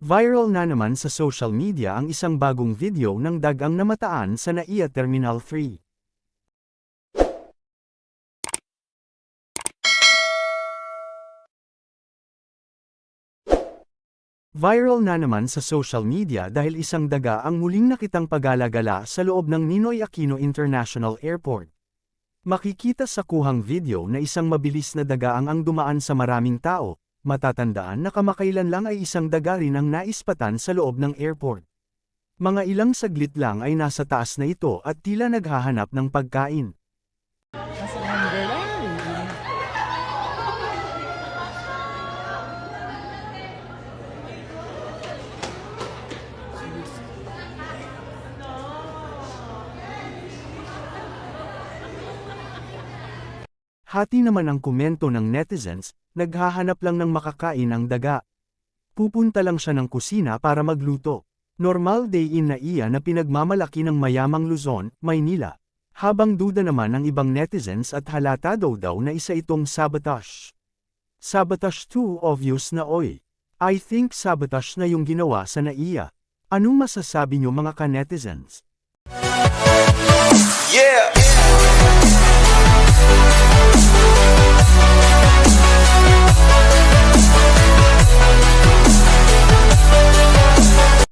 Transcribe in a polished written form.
Viral na naman sa social media ang isang bagong video ng dagang namataan sa NAIA Terminal 3. Viral na naman sa social media dahil isang daga ang muling nakitang pagala-gala sa loob ng Ninoy Aquino International Airport. Makikita sa kuhang video na isang mabilis na daga ang dumaan sa maraming tao. Matatandaan na kamakailan lang ay isang daga rin ang naispatan sa loob ng airport. Mga ilang saglit lang ay nasa taas na ito at tila naghahanap ng pagkain. Hati naman ang komento ng netizens, naghahanap lang ng makakain ang daga. Pupunta lang siya ng kusina para magluto. Normal day in NAIA na pinagmamalaki ng mayamang Luzon, Maynila. Habang duda naman ang ibang netizens at halata daw na isa itong sabotage. Sabotage too obvious na oy. I think sabotage na yung ginawa sa NAIA. Anong masasabi nyo mga ka-netizens? Yeah!